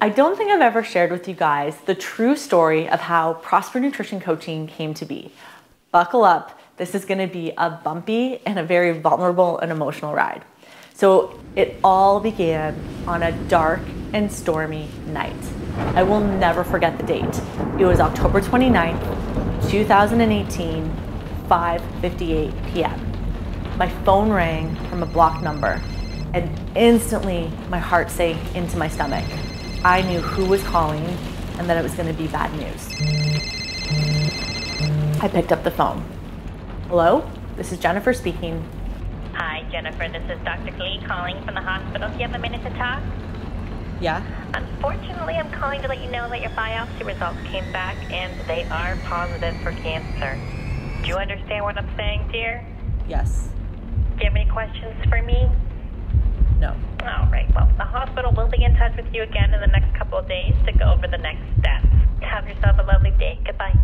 I don't think I've ever shared with you guys the true story of how Prosper Nutrition Coaching came to be. Buckle up, this is gonna be a bumpy and a very vulnerable and emotional ride. So it all began on a dark and stormy night. I will never forget the date. It was October 29th, 2018, 5:58 p.m. My phone rang from a blocked number and instantly my heart sank into my stomach. I knew who was calling and that it was going to be bad news. I picked up the phone. Hello, this is Jennifer speaking. Hi, Jennifer. This is Dr. Lee calling from the hospital. Do you have a minute to talk? Yeah? Unfortunately, I'm calling to let you know that your biopsy results came back and they are positive for cancer. Do you understand what I'm saying, dear? Yes. Do you have any questions for me? No. All right. Well, the hospital will be in touch with you again in the next couple of days to go over the next steps. Have yourself a lovely day. Goodbye.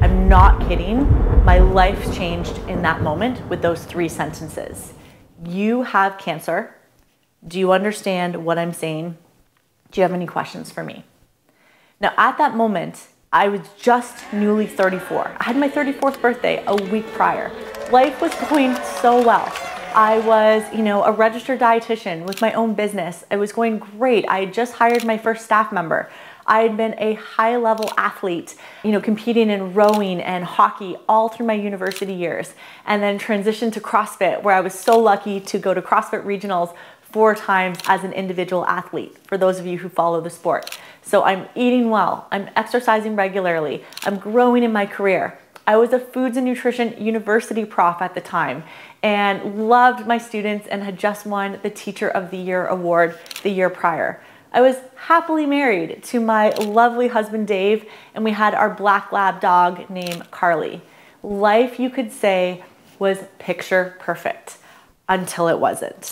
I'm not kidding. My life changed in that moment with those 3 sentences. You have cancer. Do you understand what I'm saying? Do you have any questions for me? Now, at that moment, I was just newly 34. I had my 34th birthday a week prior. Life was going so well. I was, a registered dietitian with my own business. It was going great. I had just hired my first staff member. I had been a high-level athlete, competing in rowing and hockey all through my university years, and then transitioned to CrossFit, where I was so lucky to go to CrossFit regionals 4 times as an individual athlete, for those of you who follow the sport. So I'm eating well, I'm exercising regularly, I'm growing in my career. I was a foods and nutrition university prof at the time and loved my students and had just won the Teacher of the Year award the year prior. I was happily married to my lovely husband, Dave, and we had our black lab dog named Carly. Life, you could say, was picture perfect until it wasn't.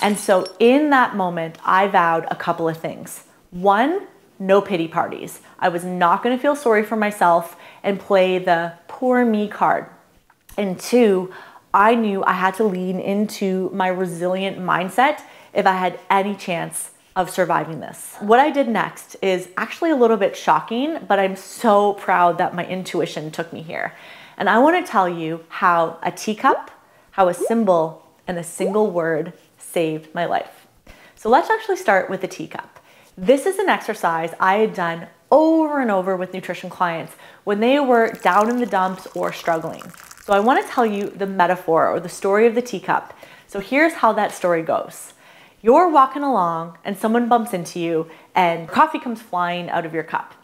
And so in that moment, I vowed a couple of things. 1, no pity parties. I was not gonna feel sorry for myself and play the poor me card. And 2, I knew I had to lean into my resilient mindset if I had any chance of surviving this. What I did next is actually a little bit shocking, but I'm so proud that my intuition took me here. And I wanna tell you how a teacup, how a symbol, and a single word saved my life. So let's actually start with the teacup. This is an exercise I had done over and over with nutrition clients when they were down in the dumps or struggling. So I want to tell you the metaphor or the story of the teacup. So here's how that story goes. You're walking along and someone bumps into you and coffee comes flying out of your cup.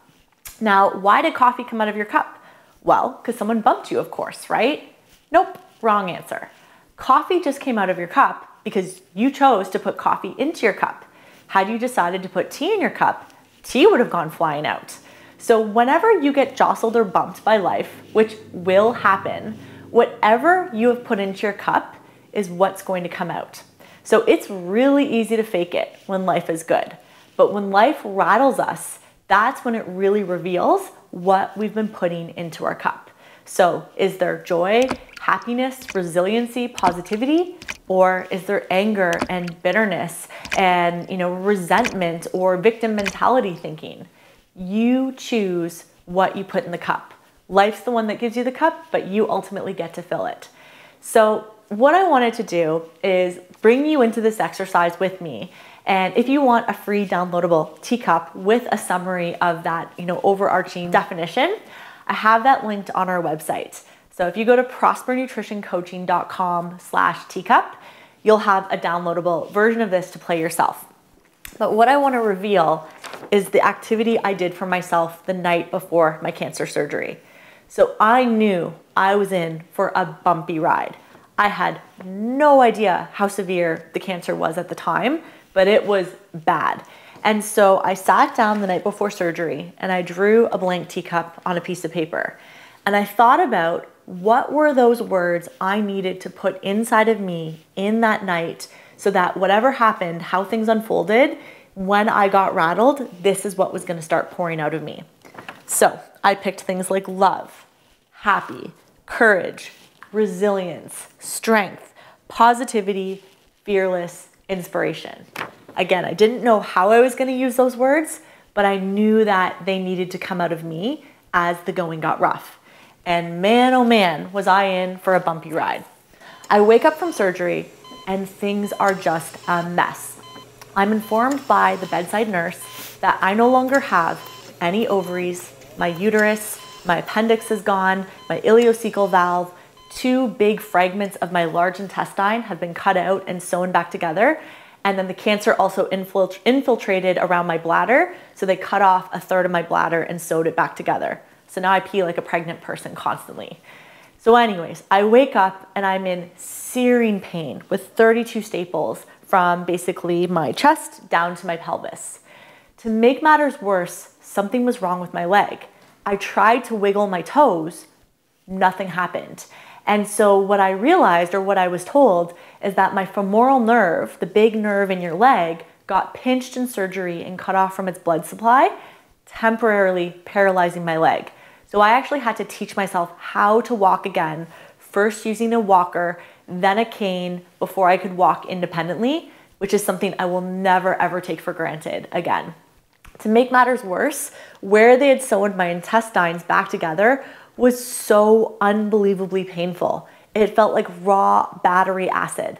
Now, why did coffee come out of your cup? Well, because someone bumped you, of course, right? Nope, wrong answer. Coffee just came out of your cup because you chose to put coffee into your cup. Had you decided to put tea in your cup, tea would have gone flying out. So whenever you get jostled or bumped by life, which will happen, whatever you have put into your cup is what's going to come out. So it's really easy to fake it when life is good. But when life rattles us, that's when it really reveals what we've been putting into our cup. So is there joy, happiness, resiliency, positivity? Or is there anger and bitterness and resentment or victim mentality thinking? You choose what you put in the cup. Life's the one that gives you the cup, but you ultimately get to fill it. So what I wanted to do is bring you into this exercise with me. And if you want a free downloadable teacup with a summary of that overarching definition, I have that linked on our website. So if you go to prospernutritioncoaching.com/teacup, you'll have a downloadable version of this to play yourself. But what I want to reveal is the activity I did for myself the night before my cancer surgery. So I knew I was in for a bumpy ride. I had no idea how severe the cancer was at the time, but it was bad. And so I sat down the night before surgery and I drew a blank teacup on a piece of paper. And I thought about what were those words I needed to put inside of me in that night so that whatever happened, how things unfolded, when I got rattled, this is what was going to start pouring out of me. So I picked things like love, happy, courage, resilience, strength, positivity, fearless, inspiration. Again, I didn't know how I was going to use those words, but I knew that they needed to come out of me as the going got rough. And man, oh man, was I in for a bumpy ride. I wake up from surgery and things are just a mess. I'm informed by the bedside nurse that I no longer have any ovaries, my uterus, my appendix is gone, my ileocecal valve, 2 big fragments of my large intestine have been cut out and sewn back together. And then the cancer also infiltrated around my bladder. So they cut off a third of my bladder and sewed it back together. So now I pee like a pregnant person constantly. So anyways, I wake up and I'm in searing pain with 32 staples from basically my chest down to my pelvis. To make matters worse, something was wrong with my leg. I tried to wiggle my toes, nothing happened. And so what I realized, or what I was told, is that my femoral nerve, the big nerve in your leg, got pinched in surgery and cut off from its blood supply, temporarily paralyzing my leg. So I actually had to teach myself how to walk again, first using a walker, then a cane, before I could walk independently, which is something I will never ever take for granted again. To make matters worse, where they had sewn my intestines back together was so unbelievably painful. It felt like raw battery acid.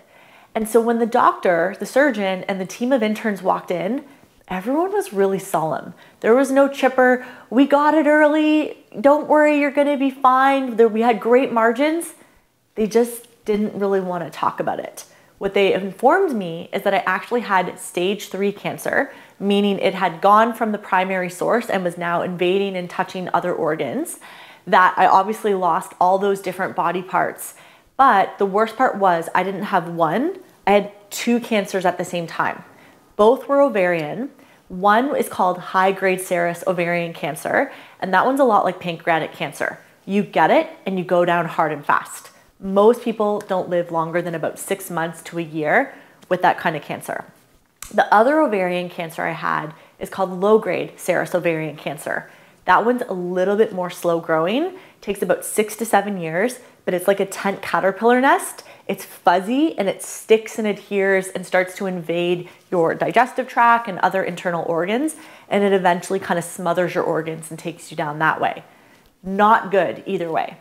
And so when the doctor, the surgeon, and the team of interns walked in, everyone was really solemn. There was no chipper, we got it early, don't worry, you're gonna be fine. We had great margins. They just didn't really want to talk about it. What they informed me is that I actually had stage 3 cancer, meaning it had gone from the primary source and was now invading and touching other organs, that I obviously lost all those different body parts. But the worst part was I didn't have one, I had 2 cancers at the same time. Both were ovarian. One is called high-grade serous ovarian cancer, and that one's a lot like pancreatic cancer. You get it and you go down hard and fast. Most people don't live longer than about 6 months to a year with that kind of cancer. The other ovarian cancer I had is called low-grade serous ovarian cancer. That one's a little bit more slow growing, takes about 6 to 7 years, but it's like a tent caterpillar nest. It's fuzzy and it sticks and adheres and starts to invade your digestive tract and other internal organs, and it eventually kind of smothers your organs and takes you down that way. Not good either way.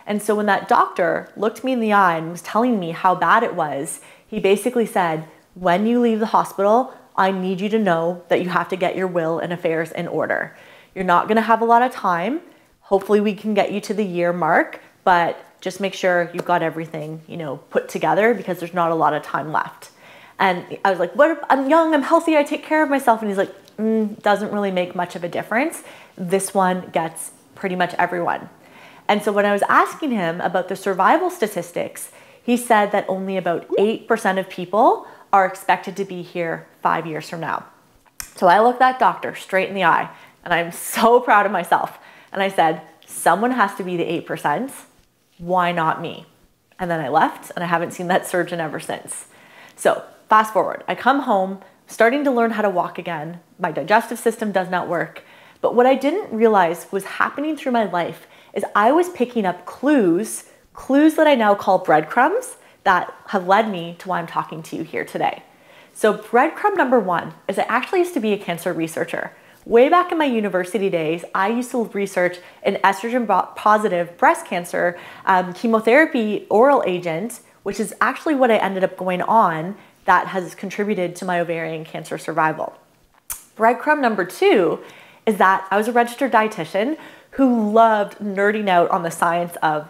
And so when that doctor looked me in the eye and was telling me how bad it was, he basically said, when you leave the hospital, I need you to know that you have to get your will and affairs in order. You're not gonna have a lot of time. Hopefully we can get you to the year mark, but just make sure you've got everything, put together, because there's not a lot of time left. And I was like, I'm young, I'm healthy, I take care of myself. And he's like, doesn't really make much of a difference. This one gets pretty much everyone. And so when I was asking him about the survival statistics, he said that only about 8% of people are expected to be here 5 years from now. So I looked that doctor straight in the eye, and I'm so proud of myself. And I said, someone has to be the 8%. Why not me? And then I left, and I haven't seen that surgeon ever since. So fast forward, I come home, starting to learn how to walk again. My digestive system does not work. But what I didn't realize was happening through my life is I was picking up clues that I now call breadcrumbs, that have led me to why I'm talking to you here today. So breadcrumb number 1 is I actually used to be a cancer researcher. Way back in my university days, I used to research an estrogen-positive breast cancer chemotherapy oral agent, which is actually what I ended up going on that has contributed to my ovarian cancer survival. Breadcrumb number 2 is that I was a registered dietitian who loved nerding out on the science of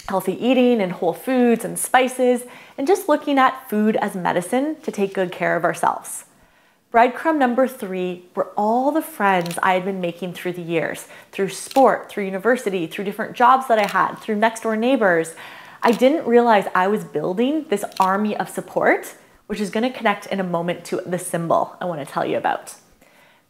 healthy eating and whole foods and spices, and just looking at food as medicine to take good care of ourselves. Breadcrumb number 3 were all the friends I had been making through the years, through sport, through university, through different jobs that I had, through next door neighbors. I didn't realize I was building this army of support, which is going to connect in a moment to the symbol I want to tell you about.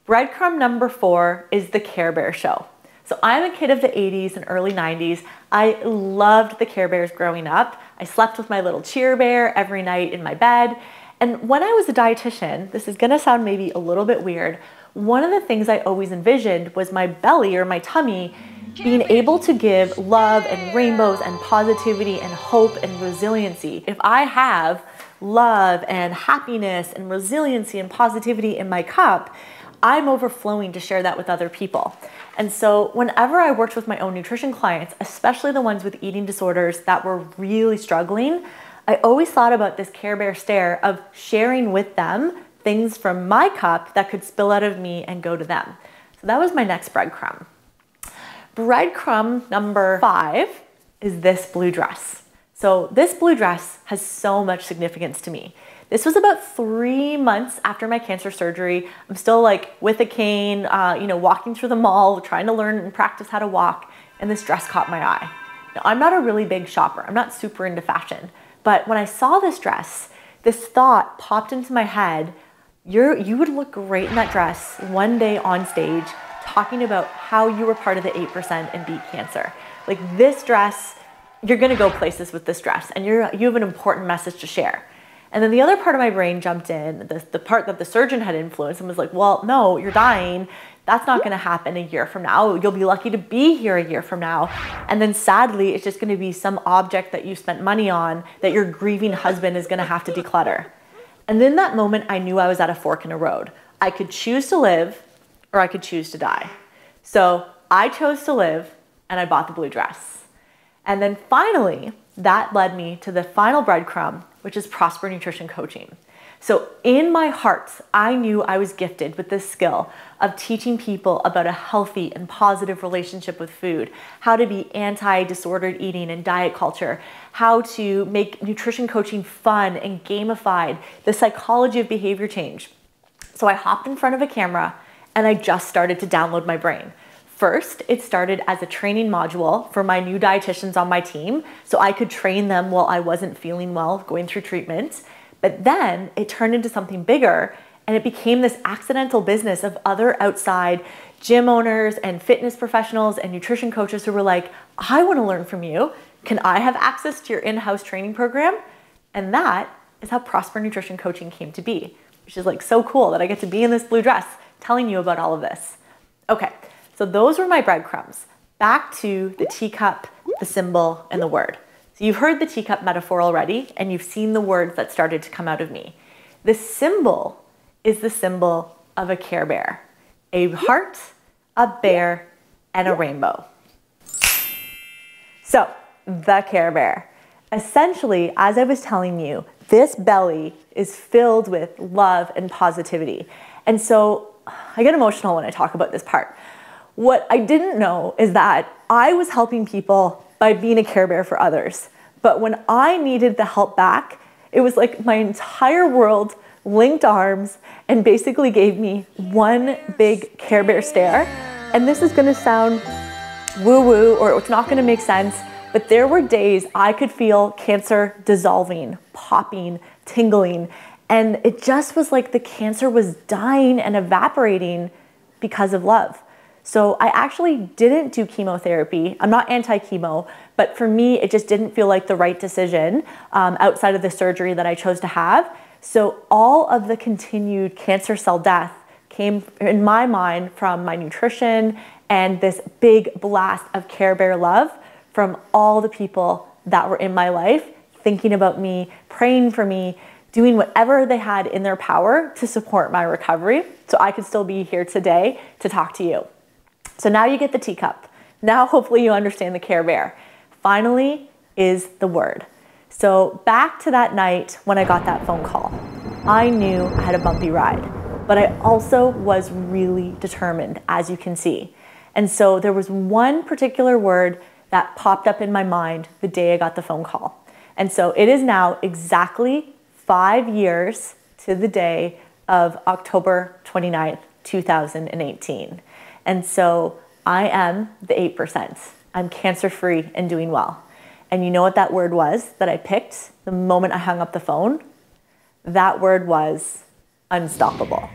Breadcrumb number 4 is the Care Bear show. So I'm a kid of the 80s and early 90s. I loved the Care Bears growing up. I slept with my little cheer bear every night in my bed. And when I was a dietitian, this is gonna sound maybe a little bit weird, one of the things I always envisioned was my belly or my tummy being able to give love and rainbows and positivity and hope and resiliency. If I have love and happiness and resiliency and positivity in my cup, I'm overflowing to share that with other people. And so whenever I worked with my own nutrition clients, especially the ones with eating disorders that were really struggling, I always thought about this Care Bear stare of sharing with them things from my cup that could spill out of me and go to them. So that was my next breadcrumb. Breadcrumb number 5 is this blue dress. So this blue dress has so much significance to me. This was about 3 months after my cancer surgery. I'm still like with a cane, walking through the mall, trying to learn and practice how to walk, and this dress caught my eye. Now, I'm not a really big shopper. I'm not super into fashion, but when I saw this dress, this thought popped into my head. You would look great in that dress one day on stage, talking about how you were part of the 8% and beat cancer. Like this dress, you're gonna go places with this dress, and you have an important message to share. And then the other part of my brain jumped in, the part that the surgeon had influenced, and was like, well, no, you're dying. That's not gonna happen a year from now. You'll be lucky to be here a year from now. And then sadly, it's just gonna be some object that you spent money on that your grieving husband is gonna have to declutter. And in that moment, I knew I was at a fork in a road. I could choose to live or I could choose to die. So I chose to live and I bought the blue dress. And then finally, that led me to the final breadcrumb, which is Prosper Nutrition Coaching. So in my heart, I knew I was gifted with this skill of teaching people about a healthy and positive relationship with food, how to be anti-disordered eating and diet culture, how to make nutrition coaching fun and gamified, the psychology of behavior change. So I hopped in front of a camera and I just started to download my brain. First, it started as a training module for my new dietitians on my team, so I could train them while I wasn't feeling well going through treatment. But then it turned into something bigger, and it became this accidental business of other outside gym owners and fitness professionals and nutrition coaches who were like, I want to learn from you. Can I have access to your in-house training program? And that is how Prosper Nutrition Coaching came to be, which is like so cool that I get to be in this blue dress telling you about all of this. Okay, so those were my breadcrumbs. Back to the teacup, the symbol, and the word. So you've heard the teacup metaphor already, and you've seen the words that started to come out of me. The symbol is the symbol of a Care Bear, a heart, a bear, and a rainbow. So the Care Bear. Essentially, as I was telling you, this belly is filled with love and positivity. And so I get emotional when I talk about this part. What I didn't know is that I was helping people by being a Care Bear for others. But when I needed the help back, it was like my entire world linked arms and basically gave me one big Care Bear stare. And this is gonna sound woo-woo, or it's not gonna make sense, but there were days I could feel cancer dissolving, popping, tingling, and it just was like the cancer was dying and evaporating because of love. So I actually didn't do chemotherapy. I'm not anti-chemo, but for me, it just didn't feel like the right decision outside of the surgery that I chose to have. So all of the continued cancer cell death came, in my mind, from my nutrition and this big blast of Care Bear love from all the people that were in my life, thinking about me, praying for me, doing whatever they had in their power to support my recovery so I could still be here today to talk to you. So now you get the teacup. Now hopefully you understand the Care Bear. Finally is the word. So back to that night when I got that phone call. I knew I had a bumpy ride, but I also was really determined, as you can see. And so there was one particular word that popped up in my mind the day I got the phone call. And so it is now exactly 5 years to the day of October 29th, 2018. And so I am the 8%. I'm cancer-free and doing well. And you know what that word was that I picked the moment I hung up the phone? That word was unstoppable.